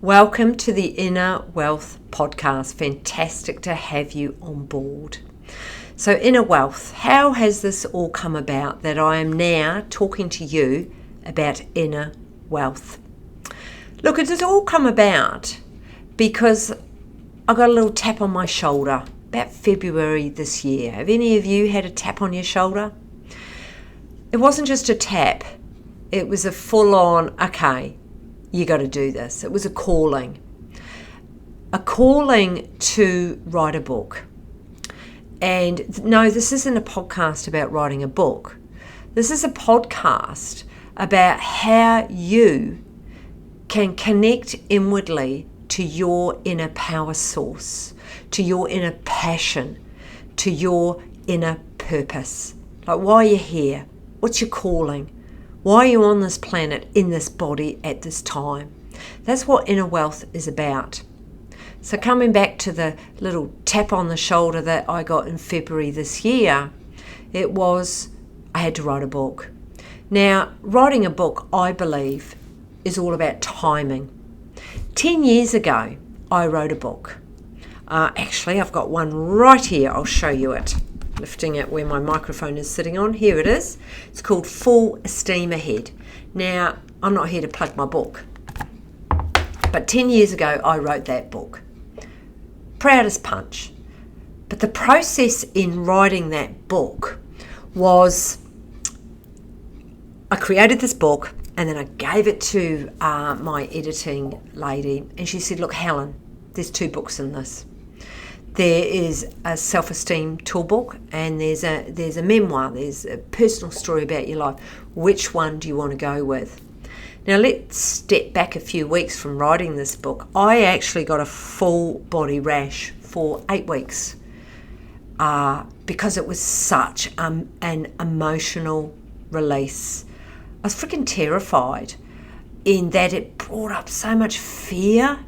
Welcome to the Inner Wealth Podcast. Fantastic to have you on board. So, Inner Wealth, how has this all come about that I am now talking to you about inner wealth? Look, it has all come about because I got a little tap on my shoulder about February this year. Have any of you had a tap on your shoulder? It wasn't just a tap, it was a full-on, okay, you got to do this. It was a calling to write a book. And no, this isn't a podcast about writing a book. This is a podcast about how you can connect inwardly to your inner power source, to your inner passion, to your inner purpose. Like, why are you here? What's your calling? Why are you on this planet, in this body, at this time? That's what inner wealth is about. So coming back to the little tap on the shoulder that I got in February this year, it was, I had to write a book. Now, writing a book, I believe, is all about timing. 10 years ago, I wrote a book. Actually, I've got one right here. I'll show you it. Lifting it where my microphone is sitting on. Here it is. It's called Full Steam Ahead. Now, I'm not here to plug my book, but 10 years ago, I wrote that book. Proud as punch. But the process in writing that book was, I created this book and then I gave it to my editing lady, and she said, look, Helen, there's 2 books in this. There is a self-esteem toolbook and there's a memoir, there's a personal story about your life. Which one do you want to go with? Now let's step back a few weeks from writing this book. I actually got a full body rash for 8 weeks because it was such an emotional release. I was freaking terrified in that it brought up so much fear.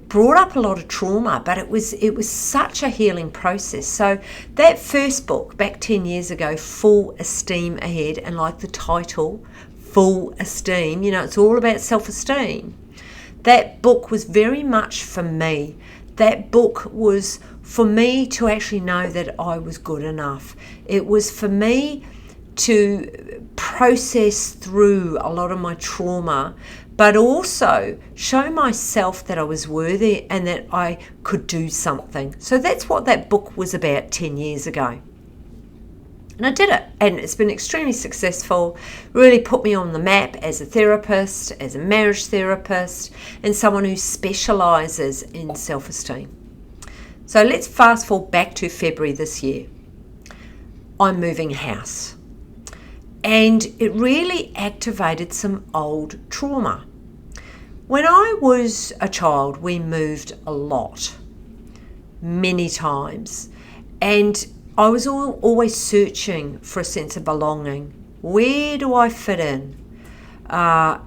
Brought up a lot of trauma, but it was such a healing process. So that first book back 10 years ago, Full Steam Ahead, and like the title, Full Esteem, it's all about self-esteem. That book was very much for me. That book was for me to actually know that I was good enough. It was for me to process through a lot of my trauma, but also show myself that I was worthy and that I could do something. So that's what that book was about 10 years ago. And I did it, and it's been extremely successful, really put me on the map as a therapist, as a marriage therapist, and someone who specialises in self-esteem. So let's fast forward back to February this year. I'm moving house. And it really activated some old trauma. When I was a child, we moved a lot, many times. And I was always searching for a sense of belonging. Where do I fit in? And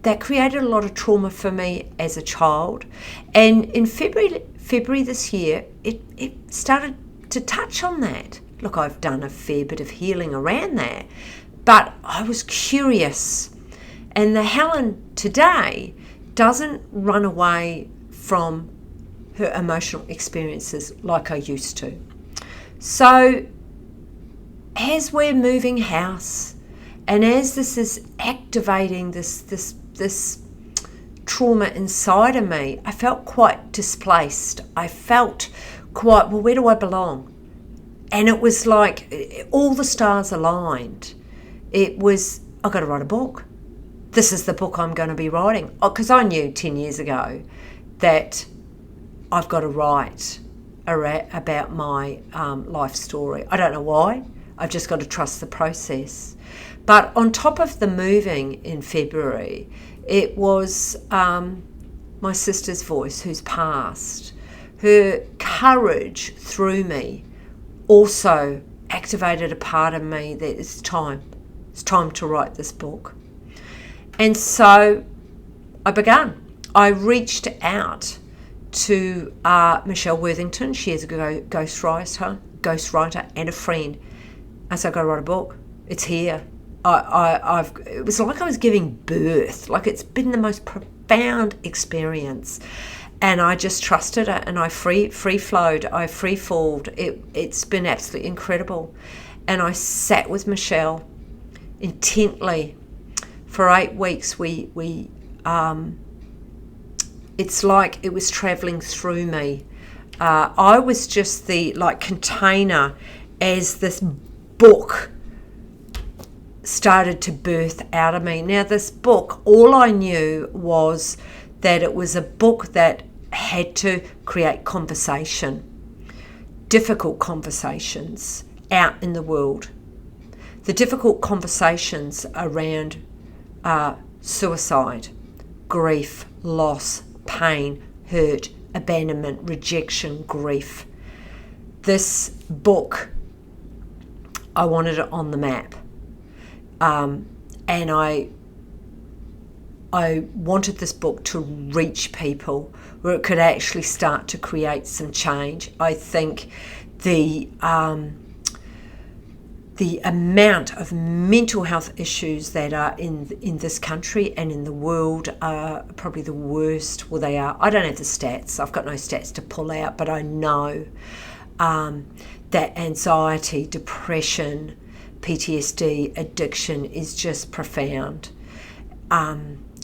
that created a lot of trauma for me as a child. And in February this year, it started to touch on that. Look, I've done a fair bit of healing around that, but I was curious. And the Helen today doesn't run away from her emotional experiences like I used to. So as we're moving house, and as this is activating this trauma inside of me, I felt quite displaced. I felt quite, well, where do I belong? And it was like all the stars aligned. It was, I've got to write a book. This is the book I'm going to be writing. Because I knew 10 years ago that I've got to write about my life story. I don't know why. I've just got to trust the process. But on top of the moving in February, it was my sister's voice who's passed. Her courage through me also activated a part of me that it's time to write this book. And so I began. I reached out to Michelle Worthington. She is a ghostwriter and a friend. I said, I've got to write a book. It's here. it was like I was giving birth. Like, it's been the most profound experience. And I just trusted it, and I free flowed, I free falled. It's been absolutely incredible. And I sat with Michelle intently for 8 weeks. It's like it was traveling through me. I was just the container as this book started to birth out of me. Now, this book, all I knew was that it was a book that had to create conversation, difficult conversations out in the world. The difficult conversations around suicide, grief, loss, pain, hurt, abandonment, rejection, grief. This book, I wanted it on the map. And I wanted this book to reach people where it could actually start to create some change. I think the amount of mental health issues that are in this country and in the world are probably the worst. Well, they are. I don't have the stats. I've got no stats to pull out, but I know that anxiety, depression, PTSD, addiction is just profound.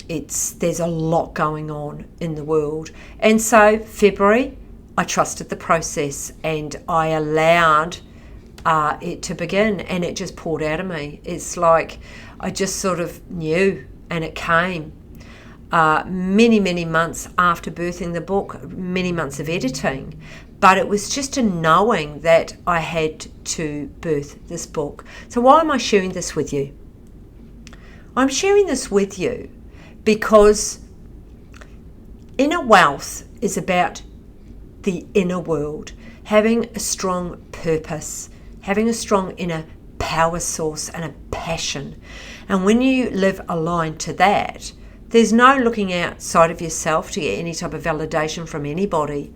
There's a lot going on in the world. And so February, I trusted the process and I allowed it to begin, and it just poured out of me. It's like I just sort of knew, and it came. Many months after birthing the book, many months of editing, but it was just a knowing that I had to birth this book. So why am I sharing this with you? I'm sharing this with you because inner wealth is about the inner world, having a strong purpose, having a strong inner power source and a passion. And when you live aligned to that, there's no looking outside of yourself to get any type of validation from anybody.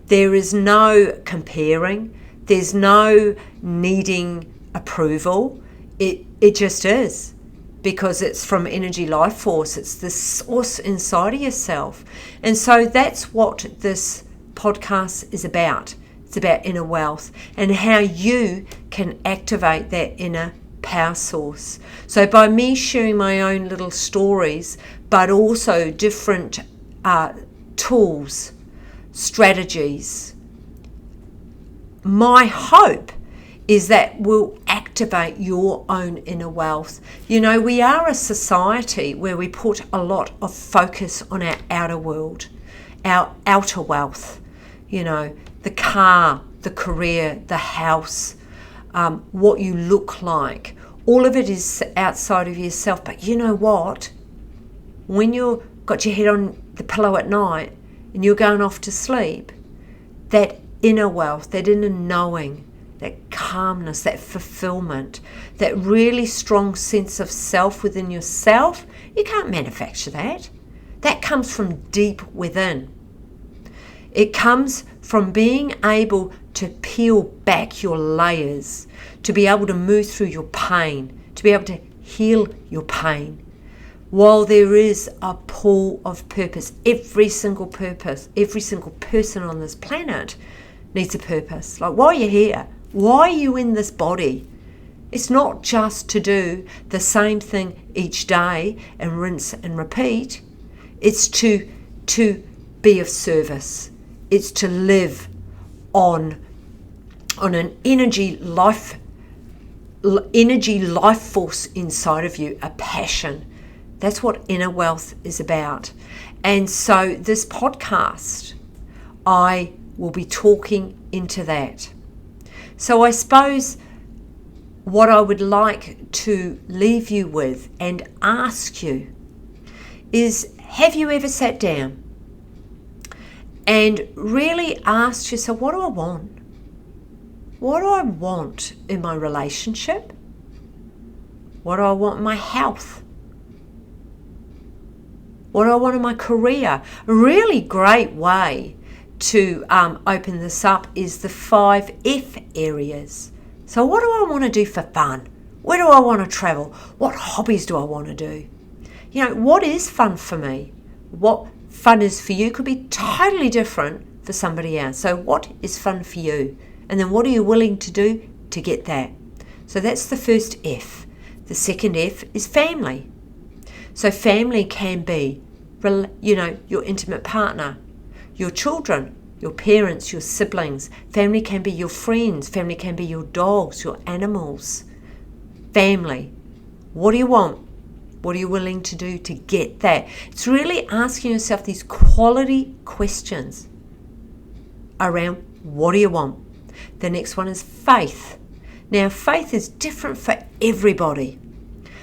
There is no comparing. There's no needing approval. It just is, because it's from energy life force. It's the source inside of yourself. And so that's what this podcast is about. It's about inner wealth and how you can activate that inner power source. So by me sharing my own little stories, but also different tools, strategies, my hope is that will activate your own inner wealth. You know, we are a society where we put a lot of focus on our outer world, our outer wealth, you know, the car, the career, the house, what you look like. All of it is outside of yourself. But you know what? When you've got your head on the pillow at night and you're going off to sleep, that inner wealth, that inner knowing, that calmness, that fulfillment, that really strong sense of self within yourself, you can't manufacture that. That comes from deep within. It comes from being able to peel back your layers, to be able to move through your pain, to be able to heal your pain. While there is a pool of purpose, every single person on this planet needs a purpose. Like, why are you here? Why are you in this body? It's not just to do the same thing each day and rinse and repeat. It's to be of service. It's to live on an energy life force inside of you, a passion. That's what inner wealth is about. And so this podcast, I will be talking into that. So I suppose what I would like to leave you with and ask you is, have you ever sat down and really asked yourself, what do I want? What do I want in my relationship? What do I want in my health? What do I want in my career? A really great way to open this up is the 5 F areas. So what do I want to do for fun? Where do I want to travel? What hobbies do I want to do? What is fun for me? What fun is for you could be totally different for somebody else. So what is fun for you? And then what are you willing to do to get that? So that's the first F. The second F is family. So family can be, your intimate partner, your children, your parents, your siblings. Family can be your friends. Family can be your dogs, your animals. Family. What do you want? What are you willing to do to get that? It's really asking yourself these quality questions around what do you want? The next one is faith. Now, faith is different for everybody.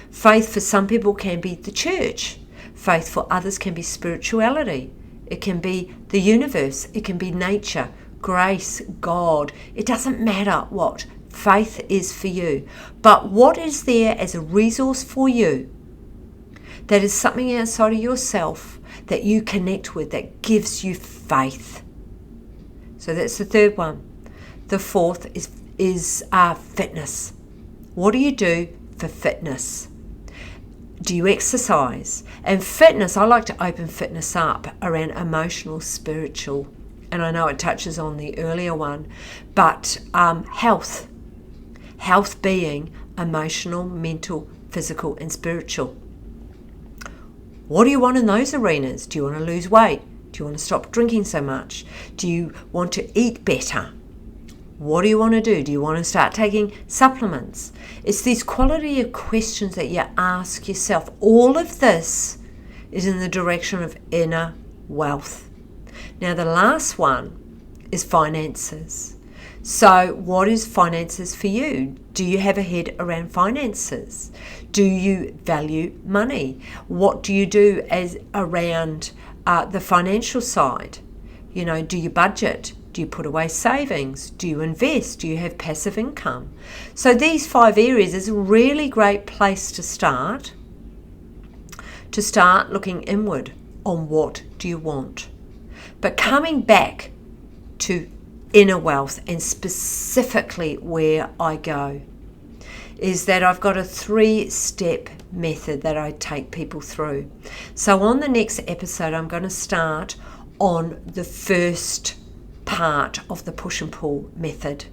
Faith for some people can be the church. Faith for others can be spirituality. It can be the universe. It can be nature, grace, God. It doesn't matter what faith is for you. But what is there as a resource for you that is something outside of yourself that you connect with that gives you faith? So that's the third one. The fourth is fitness. What do you do for fitness? Do you exercise? And fitness, I like to open fitness up around emotional, spiritual, and I know it touches on the earlier one, but health. Health being emotional, mental, physical, and spiritual. What do you want in those arenas? Do you want to lose weight? Do you want to stop drinking so much? Do you want to eat better? What do you want to do? Do you want to start taking supplements? It's these quality of questions that you ask yourself. All of this is in the direction of inner wealth. Now, the last one is finances. So what is finances for you? Do you have a head around finances? Do you value money? What do you do as around the financial side? Do you budget? Do you put away savings? Do you invest? Do you have passive income? So these 5 areas is a really great place to start looking inward on what do you want. But coming back to inner wealth and specifically where I go is that I've got a 3-step method that I take people through. So on the next episode, I'm going to start on the first part of the push and pull method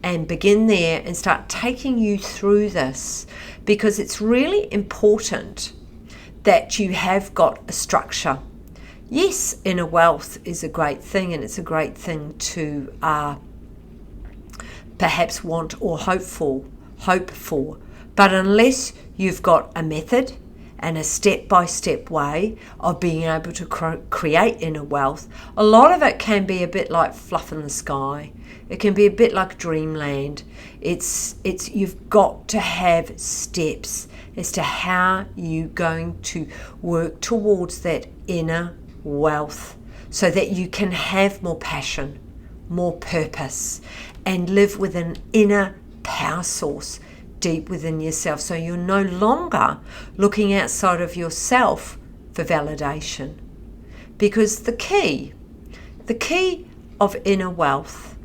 and begin there and start taking you through this, because it's really important that you have got a structure. Yes, inner wealth is a great thing, and it's a great thing to perhaps want or hope for, but unless you've got a method and a step-by-step way of being able to create inner wealth, a lot of it can be a bit like fluff in the sky. It can be a bit like dreamland. It's you've got to have steps as to how you're going to work towards that inner wealth so that you can have more passion, more purpose, and live with an inner power source deep within yourself, so you're no longer looking outside of yourself for validation. Because the key of inner wealth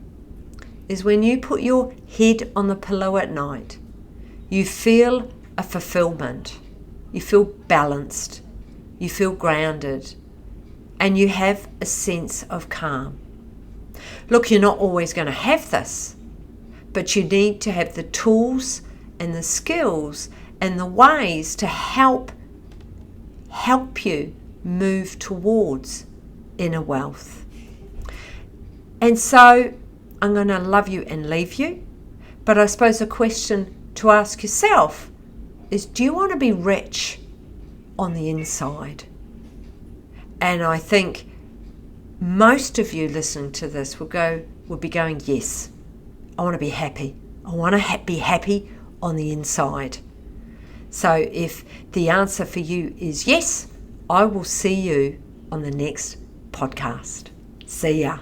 is when you put your head on the pillow at night, you feel a fulfillment, you feel balanced, you feel grounded, and you have a sense of calm. Look, you're not always going to have this, but you need to have the tools and the skills and the ways to help you move towards inner wealth. And so I'm going to love you and leave you. But I suppose a question to ask yourself is, do you want to be rich on the inside? And I think most of you listening to this would be going, yes, I want to be happy. I want to be happy on the inside. So if the answer for you is yes, I will see you on the next podcast. See ya.